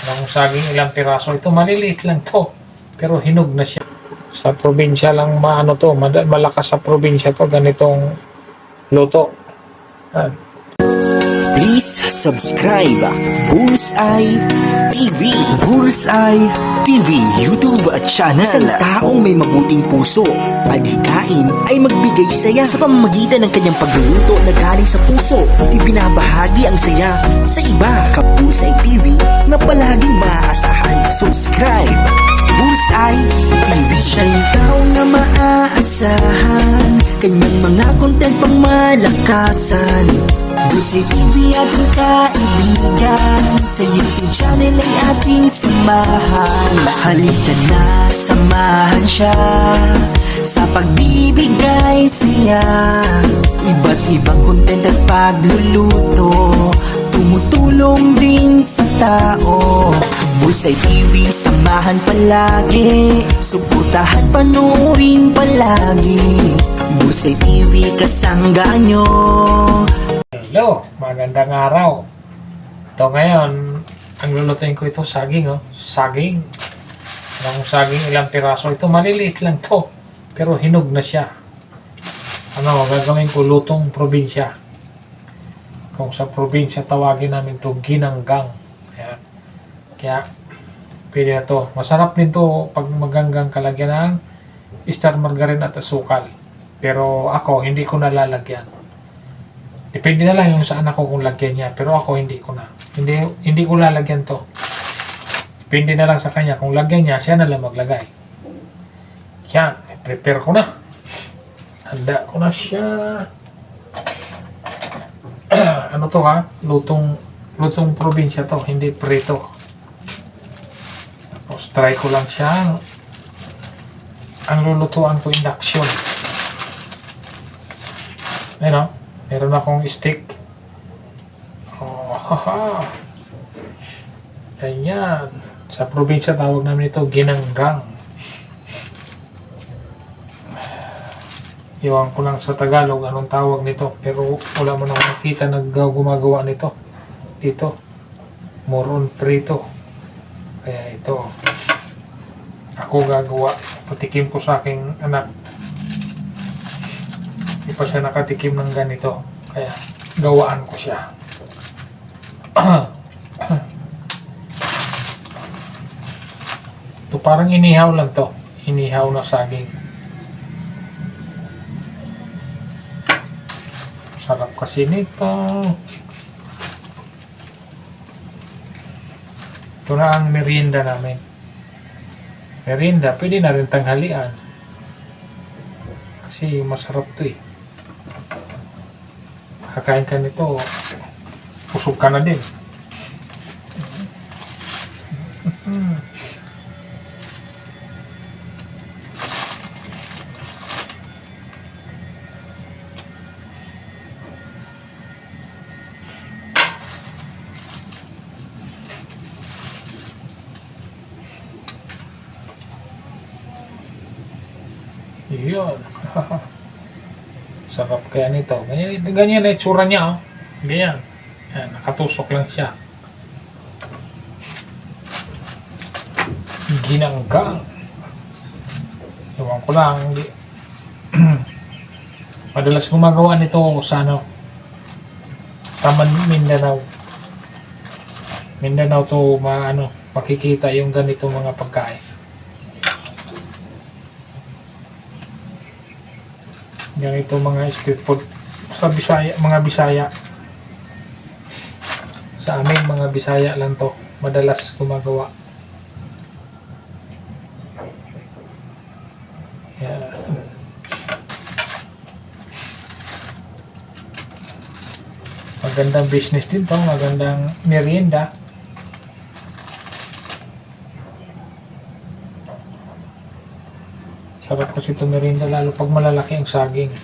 ng saging ilang piraso. Ito maliliit lang to, pero hinog na siya. Sa probinsya lang maano to, malakas sa probinsya to, ganitong luto. Yan. Please subscribe Bullseye TV. Bullseye TV YouTube channel. Isang taong may mabuting puso, adhikain ay magbigay saya sa pamamagitan ng kanyang pagluluto na galing sa puso. Ibinabahagi ang saya sa iba. Bullseye TV na palaging maaasahan. Subscribe Bullseye TV. Siya'y tao na maaasahan, kanyang mga content pang malakasan. Bullseye TV ating kaibigan, sa YouTube channel ay ating samahan. Halika na, samahan siya sa pagbibigay saya. Iba't ibang content at pagluluto, tumutulong din sa tao. Bullseye TV, samahan palagi, suportahan, panoorin palagi. Bullseye TV, kasangga nyo. Hello, magandang araw. Ito ngayon, ang lulutuin ko ito, saging, oh. Saging. Ng saging ilang piraso. Ito maliliit lang to, pero hinog na siya. Ano, gagawin ko lutong probinsya. Kung sa probinsya, tawagin namin to ginanggang. Ayan. Kaya, pwede na to. Masarap din to pag maganggang kalagyan ng star margarine at asukal. Pero ako, hindi ko nalalagyan. Depende na lang yung saan ako kung lagyan niya. Pero ako, hindi ko na. Hindi ko lalagyan to. Depende na lang sa kanya. Kung lagyan niya, siya na lang maglagay. Yan. Prepare ko na. Handa ko na siya. Ano to ha? Lutong probinsya to. Hindi prito. Tapos try ko lang siya. Ang lulutuan ko induction. Ayun o. Meron akong stick. Oh, haha. Ganyan. Sa probinsya tawag namin ito ginanggang. Iwan ko lang sa Tagalog anong tawag nito. Pero wala mo na nakita na gumagawa nito. Dito. Moron prito. Kaya ito. Ako gagawa. Patikim ko sa aking anak. Hindi pa siya nakatikim ng ganito. Kaya gawaan ko siya. Ito parang inihaw lang to. Inihaw na saging. Sarap kasi nito. Ito na ang merienda namin. Merienda, pwede na rin tanghalian. Kasi masarap to eh. Kakain ka nito, pusog ka na din. Yun. Sarap kaya nito. Ganyan na itsura niya. Oh. Ganyan. Yan, nakatusok lang siya. Ginanggang. Ewan ko lang. Madalas gumagawa nito sa ano, sa Mindanao. Mindanao to makikita yung ganito mga pagkain. Ganito mga street food sa Bisaya, mga Bisaya. Sa amin mga Bisaya lang to madalas gumagawa. Yan. Magandang business din to, magandang merienda. Sarap kasi ito merienda lalo pag malalaki ang saging.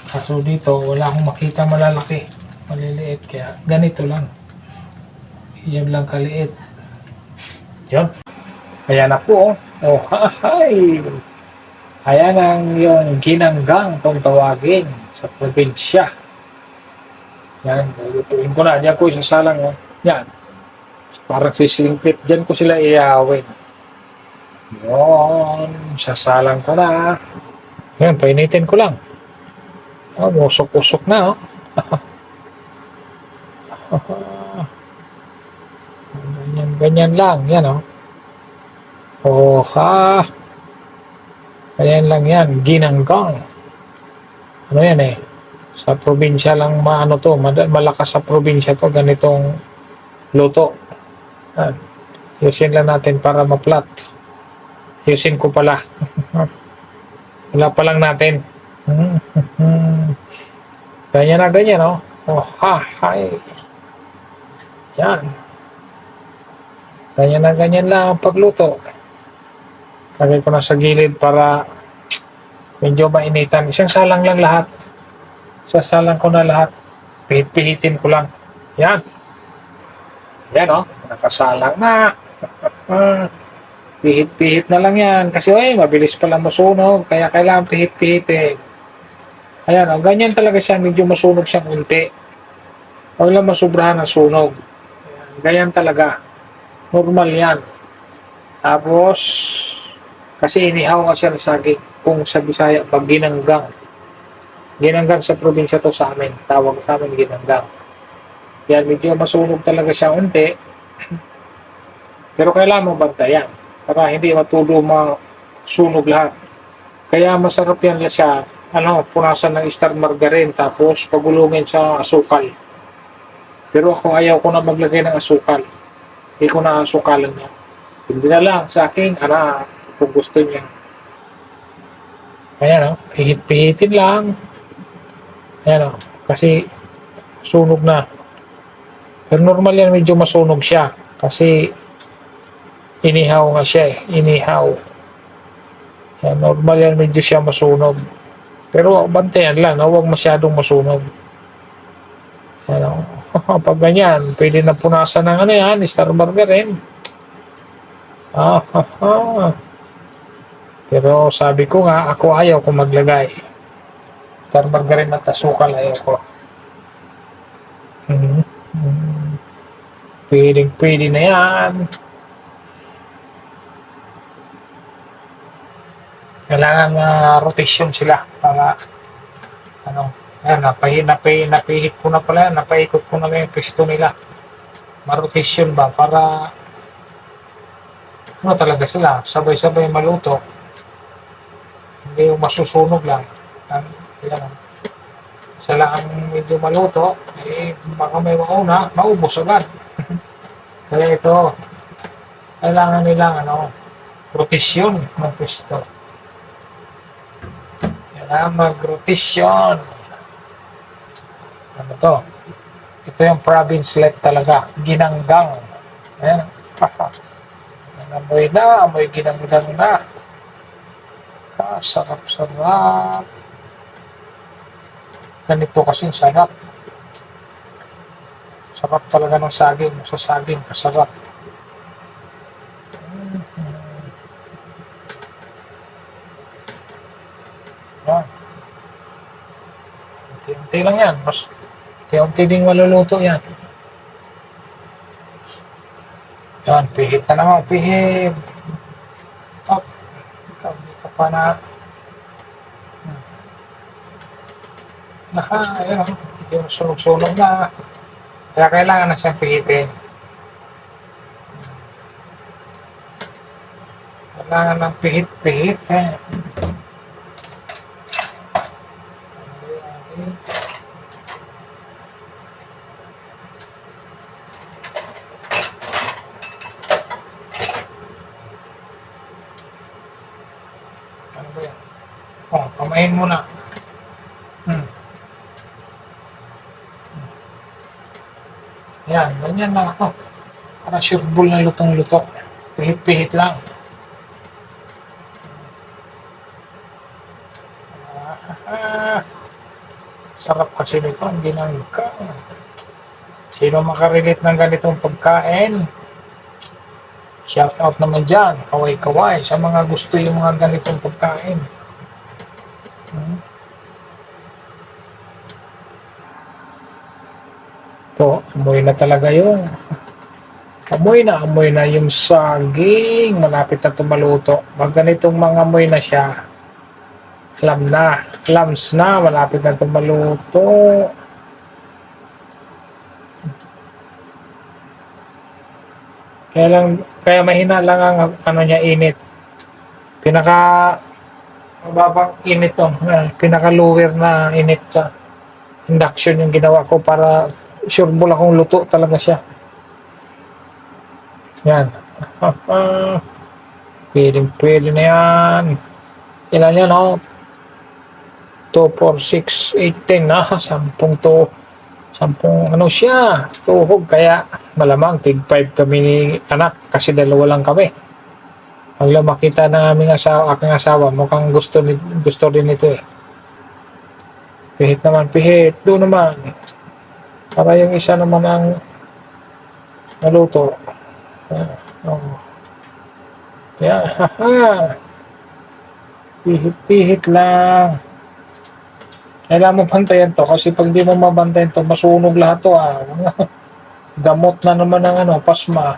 Kaso dito wala akong makita malalaki. Maliliit kaya ganito lang. Yan lang kaliit. Yun. Ayan na po. Oh, hi! Ayan ang yung ginanggang kung tawagin sa probinsya. Yan. Lutuin ko na. Diyan ko isasalang. Oh. Yan. Parang sislingpit. Diyan ko sila iawin. Yun. Sasalang ko na. Yan, painitin ko lang. Oh, musok-usok na, oh. Ganyan, ganyan lang. Yan, oh. Oh, ha. Ganyan lang yan. Ginanggang. Ano yan, eh? Sa probinsya lang maano to. Malakas sa probinsya to. Ganitong luto. Yan. Yusin lang natin para ma-flat. Yusin ko pala. Wala pa lang natin. Ganyan na ganyan, oh. Oh, ha, hay. Yan. Ganyan na ganyan lang ang pagluto. Lagay ko na sa gilid para medyo mainitan. Isang salang lang lahat. Sasalang ko na lahat. Pihit-pihitin ko lang. Yan. Yan, oh. Nakasalang na. Pihit-pihit na lang yan. Kasi, mabilis pala masunog. Kaya kailangan pihit-pihitin. Ayan, oh. Ganyan talaga siya. Medyo masunog siya kunti. Huwag lang masubrahan ng sunog. Ayan, ganyan talaga. Normal yan. Tapos, kasi inihaw nga siya ng saging. Kung sa Bisaya, pag ginanggang. Ginanggang sa probinsya to sa amin. Tawag sa amin ginanggang. Yan, medyo masunog talaga siya unti. Pero kailangan mo bantayan. Para hindi matulo masunog lahat. Kaya masarap yan siya. Punasan ng star margarine. Tapos pagulungin sa asukal. Pero ako ayaw ko na maglagay ng asukal. Hindi ko na asukalan niya. Hindi na lang sa akin, kung gusto niya. Ayan, pihit-pihitin lang. Ayan, kasi sunog na. Pero normal yan, medyo masunog siya. Kasi inihaw nga siya, inihaw. Ayan, normal yan, medyo siya masunog. Pero bantayan lang, huwag masyadong masunog. Ayan, pag ganyan, pwede na punasan ng yan, star margarine. Pero sabi ko nga, ako ayaw ko maglagay. Star margarine at asukal, ayaw ko. Pwede na yan. Kailangan rotation sila para ayan, napihit ko na pala yan, napaikot ko na yung pisto nila. Ma-rotation ba para talaga sila, sabay-sabay maluto. Hindi yung masusunog lang. Ayan. Isa lang ang medyo maluto, baka may mauna, maubos agad. Kaya ito, kailangan nilang rotasyon ng pisto. Kailangan mag-rotasyon. Ano to? Ito yung province-let talaga. Ginanggang. Ayan. Amoy ginanggang na. Sarap-sarap. Ganito kasing sarap. Sarap talaga ng saging. Sa saging, kasarap. Yan. Unti-unti lang yan. Mas unti-unti ding maluluto yan. Yan, pihit na naman. Pihit. Top. Hindi ka pa na. Ayan, yung sunog-sunog na. Kaya kailangan na siyang pihitin. Kailangan ng pihit-pihit. Ano ba yan? Kamayin mo na. Yan, ganyan lang ako. Para sure ball na lutong-luto. Pihit-pihit lang. Sarap kasi nito, ang ginanggang. Sino makarelate ng ganitong pagkain? Shout out naman dyan, kaway-kaway, sa mga gusto yung mga ganitong pagkain. Ito, amoy na talaga yun. Amoy na yung saging. Malapit na tumaluto. Pag ganitong mga amoy na siya, alam na. Alams na, malapit na tumaluto. Kaya mahina lang ang ano niya, init. Pinaka mababang init to. Pinaka lower na init sa induction yung ginawa ko para sure ball akong luto talaga siya. Yan. Pwede na yan. Ilan yan, oh? 2, 4, 6, 8, 10. 10 to. 10 ano siya. Tuhog. Kaya malamang tig 5 kami ni anak kasi dalawa lang kami. Ang makita ng aking asawa, mukhang gusto din ito eh. Pihit naman, pihit. Doon naman. Para yung isa naman ang naluto. Oh. Yan. Pihit lang. Kailangan mo bantayan to kasi pag di mo mabantayan to, masunog lahat to. Gamot na naman ng pasma.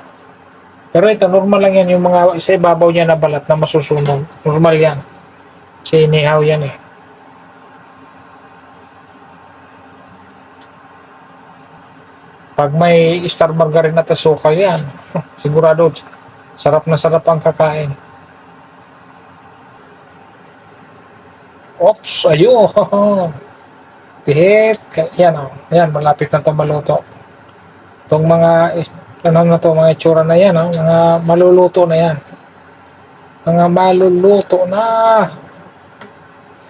Pero ito, normal lang yan. Yung mga isa ibabaw niya na balat na masusunog. Normal yan. Kasi inihaw yan eh. Pag may star margarine at asukal yan, sigurado sarap na sarap ang kakain. Oops, ayun. Pihit. Yan o. Yan, malapit na ito maluto. Itong mga, mga itsura na yan, mga maluluto na yan. Mga maluluto na.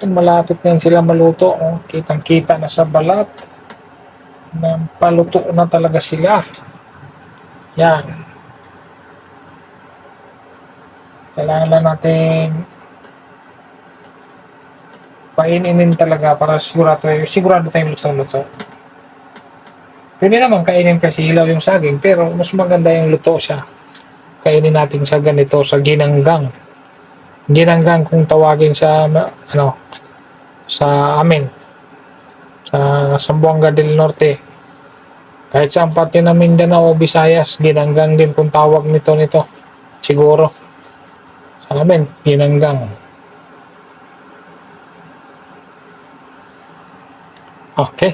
Yan, malapit na yan sila maluto. Kitang-kita na sa balat. Paluto na talaga sila. Yan. Kailangan lang natin paininin talaga para sigurado tayong lutong-luto. Pwede naman kainin kasi hilaw yung saging, pero mas maganda yung luto siya. Kainin natin sa ganito, sa ginanggang. Ginanggang kung tawagin sa sa amin, sa Zamboanga del Norte. Kahit saan parte ng Mindanao o Visayas, ginanggang din kung tawag nito. Siguro. Sa amin, ginanggang. Okay.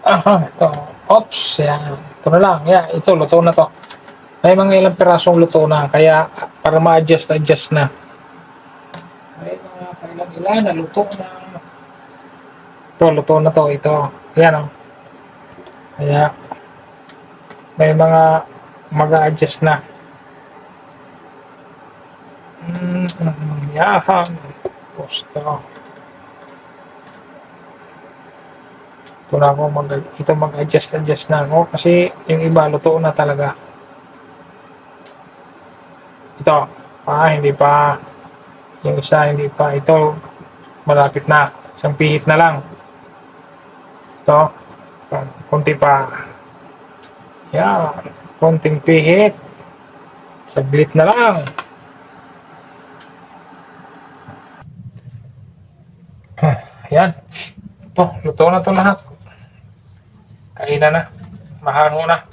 Ito. Oops. Yan. Ito na lang. Yan. Ito, luto na to. May mga ilang pirasong luto na. Kaya, para ma-adjust na. May mga kailan na luto na. Ito, luto na to. Ito. Yan o. Kaya, may mga mag-a-adjust na. Yahan. Tapos ito. Ito na ako mag-adjust na ako kasi yung iba luto na talaga. Ito, hindi pa. Yung isa hindi pa. Ito, malapit na. Isang pihit na lang. Ito, konti pa. Yan, konting pihit. Saglit na lang. Yan. Ito, luto na to lahat. Kainan na. Mahalo na.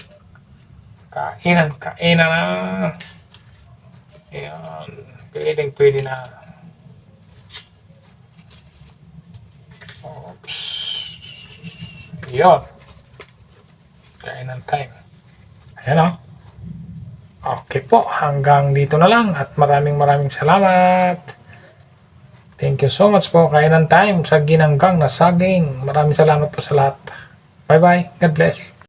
Kainan na. Ayan. Pwede na. Oops. Ayan. Kainan time. Ayan o. Okay po. Hanggang dito na lang. At maraming salamat. Thank you so much po. Kainan time sa ginanggang na saging. Maraming salamat po sa lahat. Bye-bye. God bless.